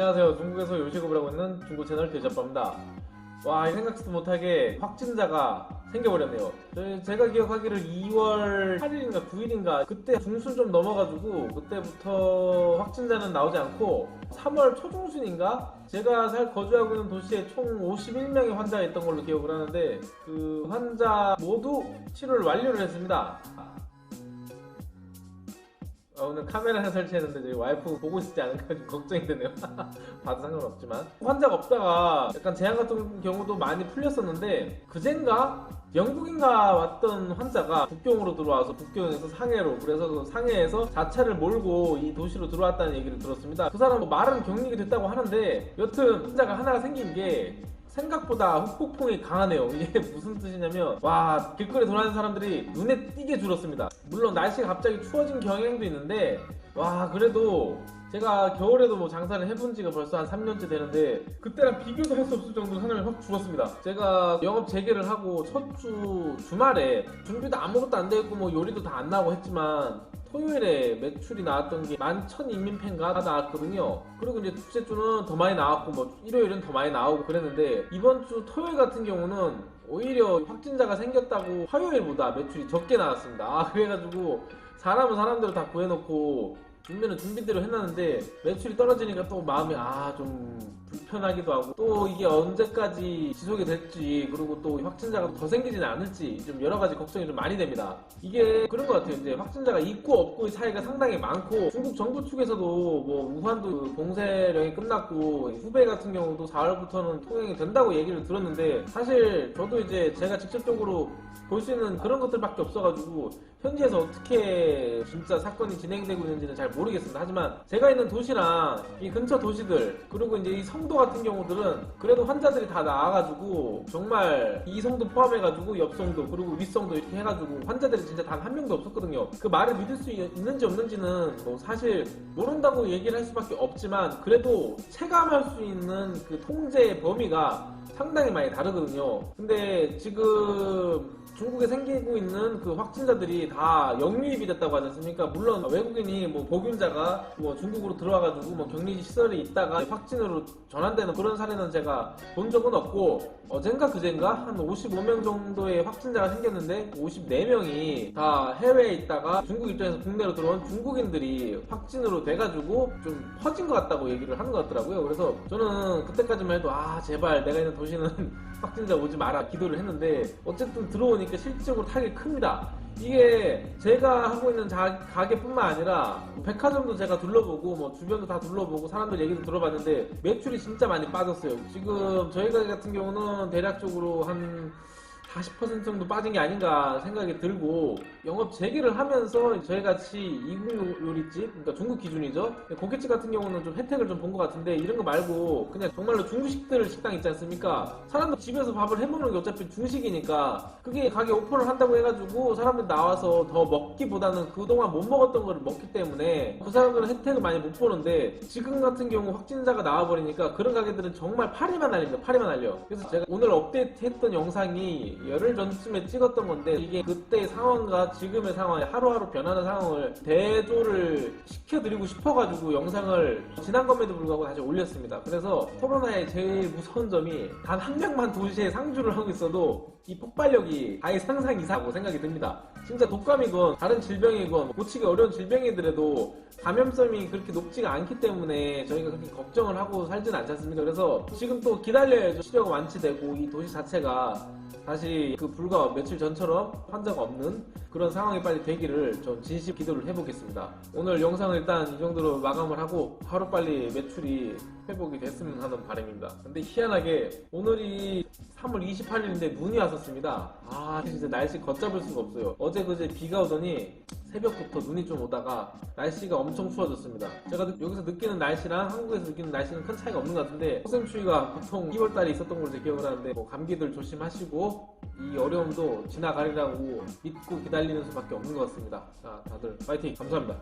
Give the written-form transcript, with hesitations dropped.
안녕하세요. 중국에서 요식업을 하고 있는 중국 채널 대자빠입니다. 와, 생각지도 못하게 확진자가 생겨버렸네요. 제가 기억하기를 2월 8일인가 9일인가 그때 중순 좀 넘어가지고 그때부터 확진자는 나오지 않고 3월 초중순인가 제가 거주하고 있는 도시에 총 51명의 환자가 있던 걸로 기억을 하는데 그 환자 모두 치료를 완료를 했습니다. 오늘 카메라 하나 설치했는데 저희 와이프 보고 있지 않을까 좀 걱정이 되네요. 봐도 상관없지만 환자가 없다가 약간 제한 같은 경우도 많이 풀렸었는데 그젠가 영국인가 왔던 환자가 북경으로 들어와서 북경에서 상해로 그래서 그 상해에서 자차를 몰고 이 도시로 들어왔다는 얘기를 들었습니다. 그 사람은 말은 격리가 됐다고 하는데 여튼 환자가 하나가 생긴 게 생각보다 후폭풍이 강하네요. 이게 무슨 뜻이냐면 와, 길거리에 돌아다니는 사람들이 눈에 띄게 줄었습니다. 물론 날씨가 갑자기 추워진 경향도 있는데 와, 그래도 제가 겨울에도 뭐 장사를 해본 지가 벌써 한 3년째 되는데 그때랑 비교도 할 수 없을 정도로 사람이 확 줄었습니다. 제가 영업 재개를 하고 첫 주말에 준비도 아무것도 안 되어 있고 뭐 요리도 다 안 나오고 했지만 토요일에 매출이 나왔던 게 11,000인민폐인가 나왔거든요. 그리고 이제 둘째 주는 더 많이 나왔고 뭐 일요일은 더 많이 나오고 그랬는데 이번 주 토요일 같은 경우는 오히려 확진자가 생겼다고 화요일보다 매출이 적게 나왔습니다. 그래가지고 사람대로 다 구해놓고 준비는 준비대로 해놨는데 매출이 떨어지니까 또 마음이 좀 불편하기도 하고 또 이게 언제까지 지속이 될지 그리고 또 확진자가 더 생기지는 않을지 좀 여러가지 걱정이 좀 많이 됩니다. 이게 그런 것 같아요. 이제 확진자가 있고 없고의 차이가 상당히 많고 중국 정부 측에서도 뭐 우한도 봉쇄령이 끝났고 후베이 같은 경우도 4월부터는 통행이 된다고 얘기를 들었는데 사실 저도 이제 제가 직접적으로 볼 수 있는 그런 것들밖에 없어가지고 현지에서 어떻게 진짜 사건이 진행되고 있는지는 잘 모르겠습니다. 하지만 제가 있는 도시랑 이 근처 도시들 그리고 이제 이 성도 같은 경우들은 그래도 환자들이 다 나와가지고 정말 이 성도 포함해가지고 옆 성도 그리고 윗성도 이렇게 해가지고 환자들이 진짜 단 한 명도 없었거든요. 그 말을 믿을 수 있는지 없는지는 뭐 사실 모른다고 얘기를 할 수밖에 없지만 그래도 체감할 수 있는 그 통제 범위가 상당히 많이 다르거든요. 근데 지금 중국에 생기고 있는 그 확진자들이 다 영유입이 됐다고 하지 않습니까? 물론 외국인이 뭐 보균자가 뭐 중국으로 들어와가지고 뭐 격리 시설에 있다가 확진으로 전환되는 그런 사례는 제가 본 적은 없고 어젠가 그젠가 한 55명 정도의 확진자가 생겼는데 54명이 다 해외에 있다가 중국 입장에서 국내로 들어온 중국인들이 확진으로 돼가지고 좀 퍼진 것 같다고 얘기를 하는 것 같더라고요. 그래서 저는 그때까지만 해도 제발 내가 있는 도시는 확진자 오지 마라 기도를 했는데 어쨌든 들어오니까 실질적으로 타격이 큽니다. 이게 제가 하고 있는 가게뿐만 아니라 백화점도 제가 둘러보고 뭐 주변도 다 둘러보고 사람들 얘기도 들어봤는데 매출이 진짜 많이 빠졌어요. 지금 저희 가게 같은 경우는 대략적으로 한 40% 정도 빠진 게 아닌가 생각이 들고 영업 재개를 하면서 저희같이 이국 요리집 그러니까 중국 기준이죠 고깃집 같은 경우는 좀 혜택을 좀 본 것 같은데 이런 거 말고 그냥 정말로 중식들 식당 있지 않습니까? 사람들 집에서 밥을 해먹는 게 어차피 중식이니까 그게 가게 오픈을 한다고 해가지고 사람들 나와서 더 먹기보다는 그동안 못 먹었던 거를 먹기 때문에 그 사람들은 혜택을 많이 못 보는데 지금 같은 경우 확진자가 나와버리니까 그런 가게들은 정말 파리만 날립니다. 파리만 날려. 그래서 제가 오늘 업데이트했던 영상이 열흘 전쯤에 찍었던 건데 이게 그때의 상황과 지금의 상황이 하루하루 변하는 상황을 대조를 시켜드리고 싶어가지고 영상을 지난 건에도 불구하고 다시 올렸습니다. 그래서 코로나의 제일 무서운 점이 단 한 명만 도시에 상주를 하고 있어도 이 폭발력이 아예 상상 이상하고 생각이 듭니다. 진짜 독감이건 다른 질병이건 고치기 어려운 질병이더라도 감염성이 그렇게 높지가 않기 때문에 저희가 그렇게 걱정을 하고 살지는 않지 않습니까? 그래서 지금 또 기다려야죠. 치료가 완치되고 이 도시 자체가 다시 그 불과 며칠 전처럼 환자가 없는 그런 상황이 빨리 되기를 전 진심 기도를 해보겠습니다. 오늘 영상을 일단 이 정도로 마감을 하고 하루빨리 매출이 회복이 됐으면 하는 바람입니다. 근데 희한하게 오늘이 3월 28일인데 눈이 왔었습니다. 진짜 날씨 걷잡을 수가 없어요. 어제 그제 비가 오더니 새벽부터 눈이 좀 오다가 날씨가 엄청 추워졌습니다. 제가 여기서 느끼는 날씨랑 한국에서 느끼는 날씨는 큰 차이가 없는 것 같은데 폭염추위가 보통 2월달에 있었던 걸로 제 기억을 하는데 뭐 감기들 조심하시고 이 어려움도 지나가리라고 믿고 기다리는 수밖에 없는 것 같습니다. 자, 다들 파이팅! 감사합니다.